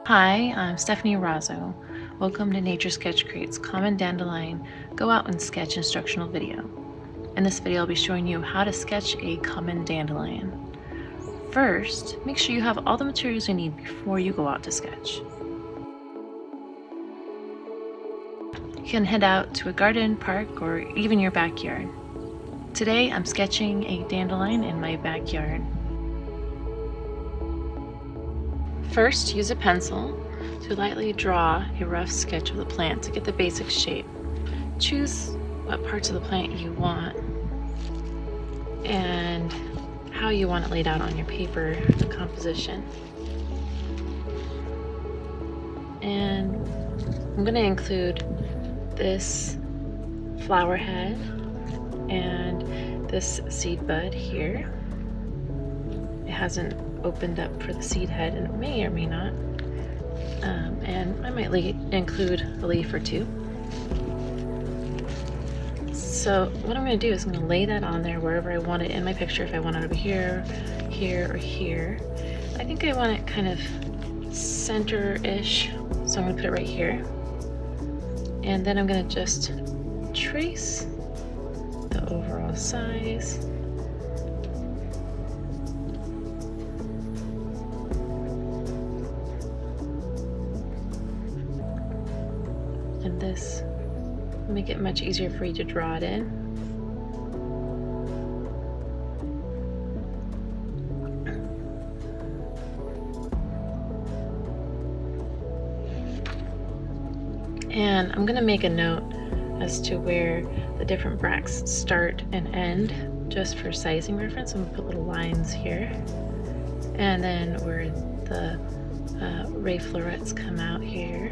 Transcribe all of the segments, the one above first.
Hi, I'm Stephanie Rozzo. Welcome to Nature Sketch Create's Common Dandelion Go Out and Sketch instructional video. In this video, I'll be showing you how to sketch a common dandelion. First, make sure you have all the materials you need before you go out to sketch. You can head out to a garden, park, or even your backyard. Today, I'm sketching a dandelion in my backyard. First, use a pencil to lightly draw a rough sketch of the plant to get the basic shape. Choose what parts of the plant you want and how you want it laid out on your paper, the composition. And I'm going to include this flower head and this seed bud here. It hasn't opened up for the seed head, and it may or may not. And I might include a leaf or two. So what I'm going to do is I'm going to lay that on there wherever I want it in my picture. If I want it over here, here, or here. I think I want it kind of center-ish, so I'm going to put it right here. And then I'm going to just trace the overall size. And this will make it much easier for you to draw it in. And I'm going to make a note as to where the different bracts start and end, just for sizing reference. I'm going to put little lines here. And then where the ray florets come out here.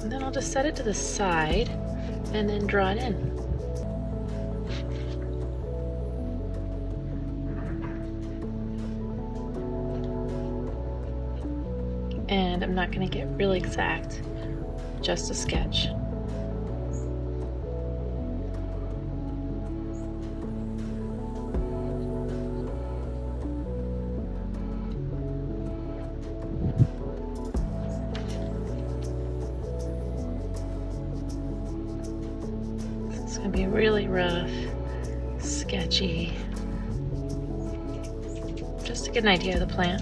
And then I'll just set it to the side and then draw it in. And I'm not going to get really exact, just a sketch. It's going to be really rough, sketchy, just to get an idea of the plant.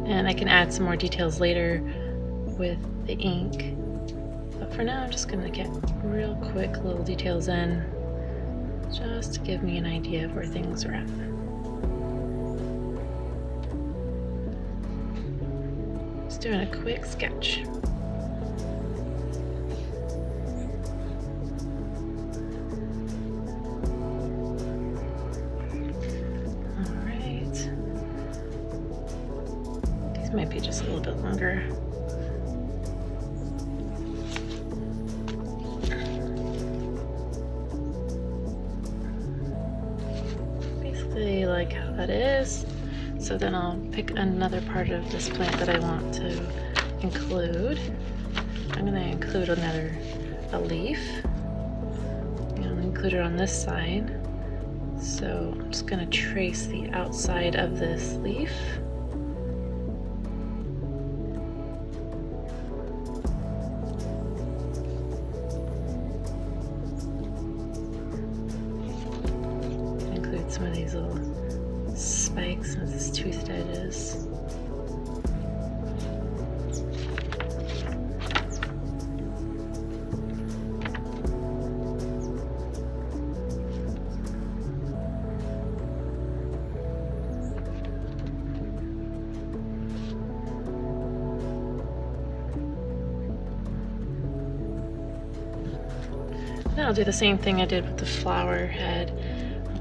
And I can add some more details later with the ink. But for now, I'm just going to get real quick little details in, just to give me an idea of where things are at. Just doing a quick sketch. Might be just a little bit longer. Basically like how that is. So then I'll pick another part of this plant that I want to include. I'm going to include a leaf. I'll include it on this side. So I'm just going to trace the outside of this leaf. Some of these little spikes and these toothed edges. Then I'll do the same thing I did with the flower head.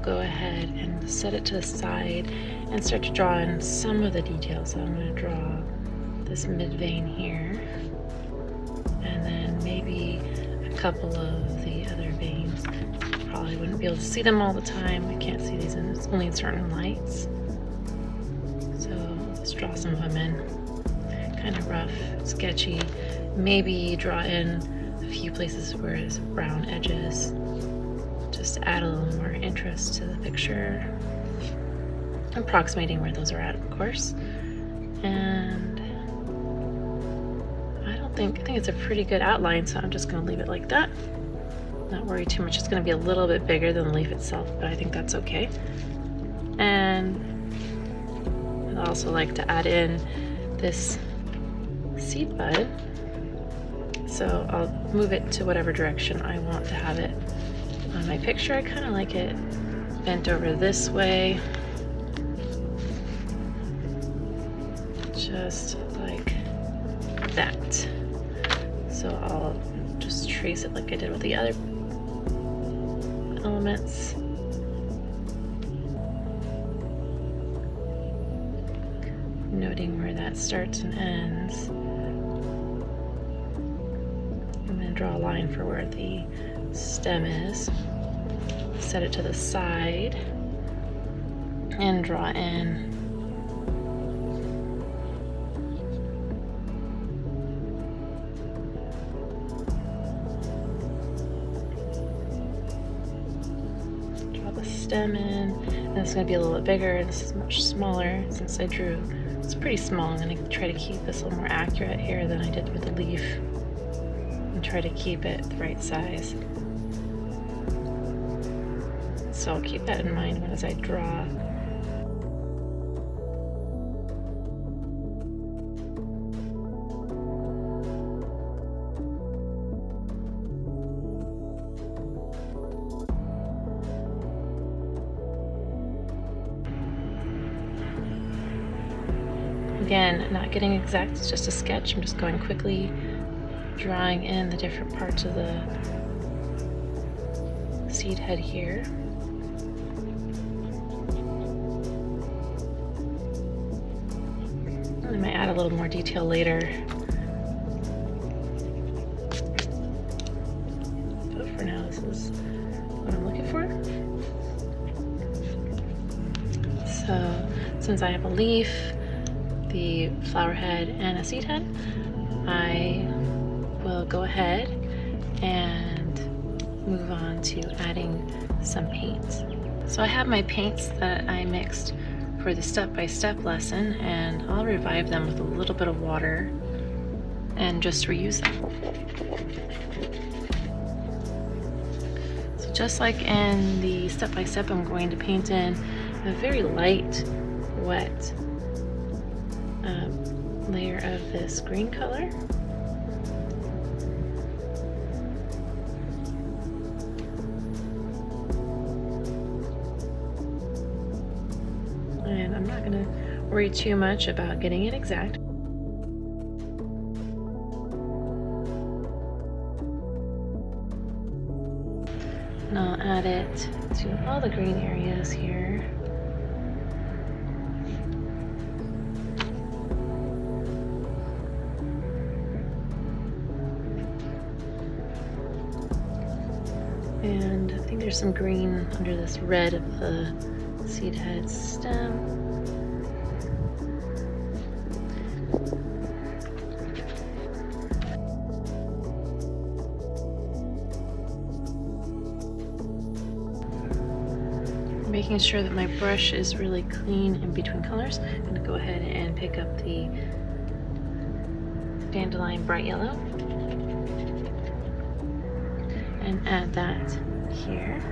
Go ahead and set it to the side and start to draw in some of the details. So I'm going to draw this mid vein here, and then maybe a couple of the other veins. Probably wouldn't be able to see them all the time. I can't see these, and it's only in certain lights. So Just draw some of them in. Kind of rough, sketchy. Maybe draw in a few places where it's brown edges. Just to add a little more interest to the picture. Approximating where those are at, of course. And I think it's a pretty good outline, so I'm just going to leave it like that. Not worry too much. It's going to be a little bit bigger than the leaf itself, but I think that's okay. And I'd also like to add in this seed bud. So I'll move it to whatever direction I want to have it on my picture. I kind of like it bent over this way. Just like that. So I'll just trace it like I did with the other elements. Noting where that starts and ends. And then draw a line for where the stem is. Set it to the side and draw in stem in, and it's going to be a little bit bigger. This is much smaller since I drew. It's pretty small. I'm going to try to keep this a little more accurate here than I did with the leaf and try to keep it the right size. So I'll keep that in mind as I draw. Again, not getting exact, it's just a sketch. I'm just going quickly, drawing in the different parts of the seed head here. I might add a little more detail later. But for now, this is what I'm looking for. So, since I have a leaf, the flower head, and a seed head, I will go ahead and move on to adding some paints. So I have my paints that I mixed for the step-by-step lesson, and I'll revive them with a little bit of water and just reuse them. So just like in the step-by-step, I'm going to paint in a very light, wet layer of this green color. And I'm not going to worry too much about getting it exact. And I'll add it to all the green areas here. And I think there's some green under this red of the seed head stem. Making sure that my brush is really clean in between colors. I'm going to go ahead and pick up the dandelion bright yellow and add that here.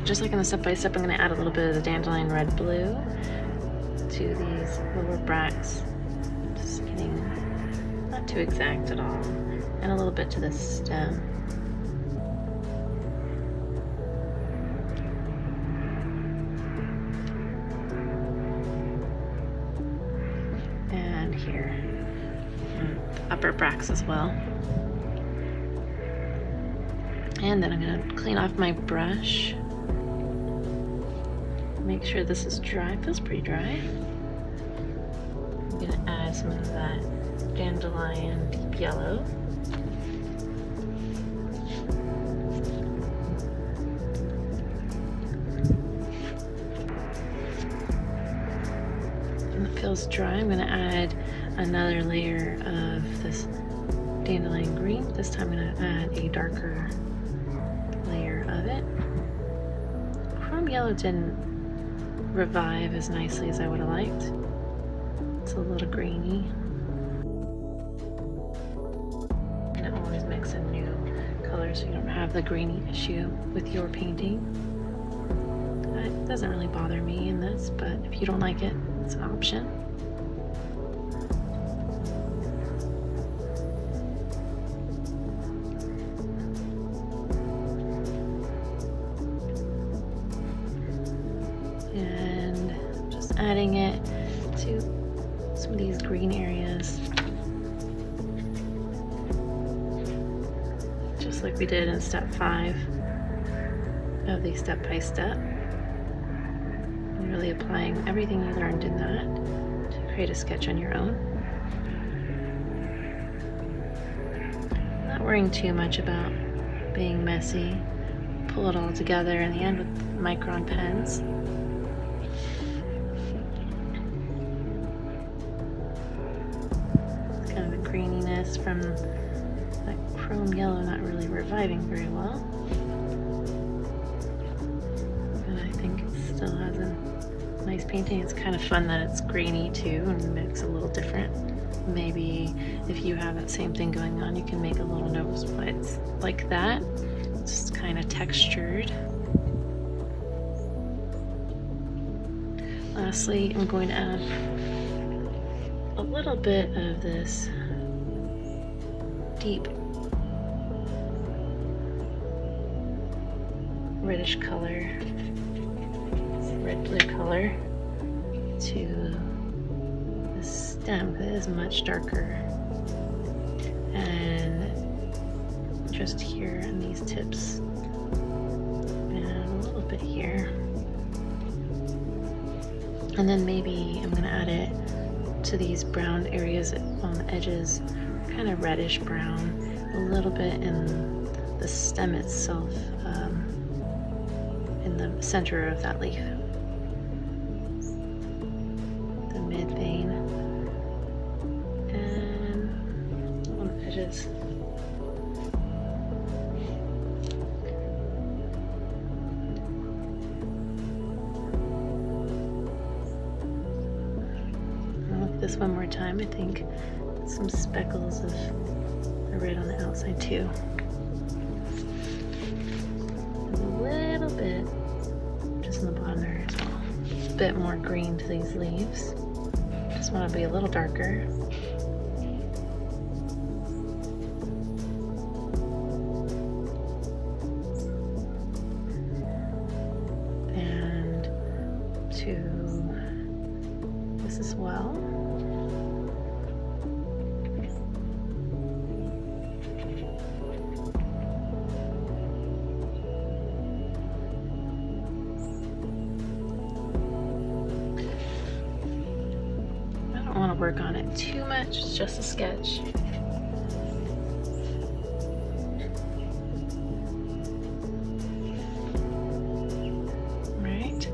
Just like in the step-by-step, I'm going to add a little bit of the dandelion red blue to these lower bracts. Just getting not too exact at all. And a little bit to the stem. And here. And the upper bracts as well. And then I'm going to clean off my brush. Make sure this is dry. It feels pretty dry. I'm going to add some of that dandelion deep yellow. And it feels dry. I'm going to add another layer of this dandelion green. This time I'm going to add a darker layer of it. Chrome yellow didn't revive as nicely as I would have liked. It's a little grainy. And I always mix in new colors so you don't have the grainy issue with your painting. It doesn't really bother me in this, but if you don't like it, it's an option. And just adding it to some of these green areas, just like we did in step 5 of the step-by-step. Really applying everything you learned in that to create a sketch on your own. Not worrying too much about being messy. Pull it all together in the end with micron pens. Kind of a graininess from that chrome yellow not really reviving very well. And I think it still has a nice painting. It's kind of fun that it's grainy too and makes it a little different. Maybe if you have that same thing going on, you can make a little notice why it's like that. It's just kind of textured. Lastly, I'm going to add a little bit of this deep reddish color, red-blue color, to the stem. It is much darker. And just here in these tips, and a little bit here. And then maybe I'm going to add it to these brown areas on the edges, kind of reddish brown, a little bit in the stem itself, in the center of that leaf, the mid vein, and on the edges. This one more time. I think some speckles of the red on the outside too. And a little bit just in the bottom there as well. A bit more green to these leaves. Just want to be a little darker. And to this as well. Work on it too much, it's just a sketch. Right,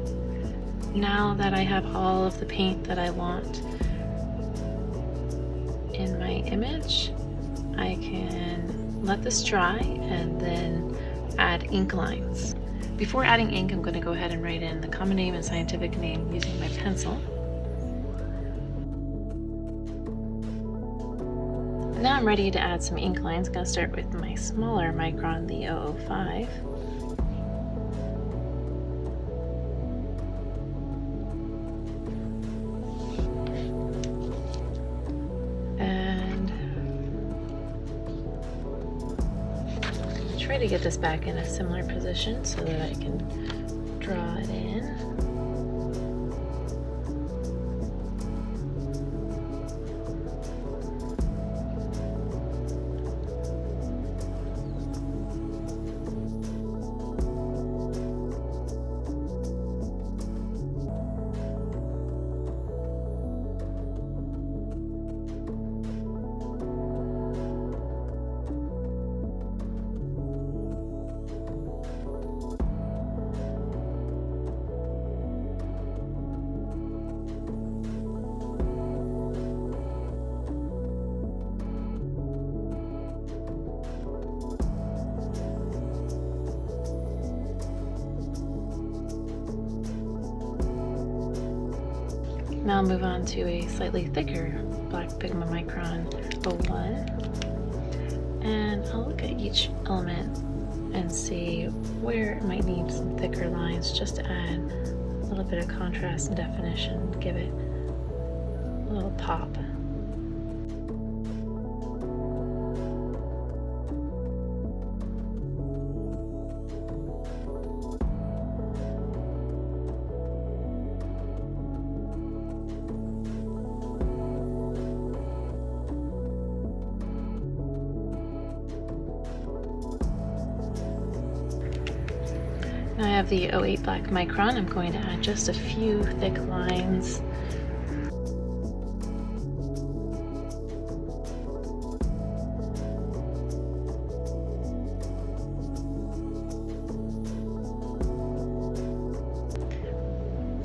now that I have all of the paint that I want in my image, I can let this dry and then add ink lines. Before adding ink, I'm going to go ahead and write in the common name and scientific name using my pencil. Now I'm ready to add some ink lines. I'm going to start with my smaller micron, the 005. And try to get this back in a similar position so that I can draw it in. Now I'll move on to a slightly thicker black pigment micron 01, and I'll look at each element and see where it might need some thicker lines just to add a little bit of contrast and definition, give it a little pop. Now I have the 08 black micron. I'm going to add just a few thick lines.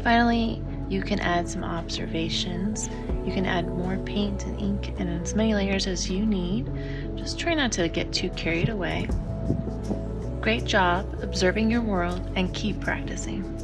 Finally, you can add some observations. You can add more paint and ink and as many layers as you need. Just try not to get too carried away. Great job observing your world and keep practicing.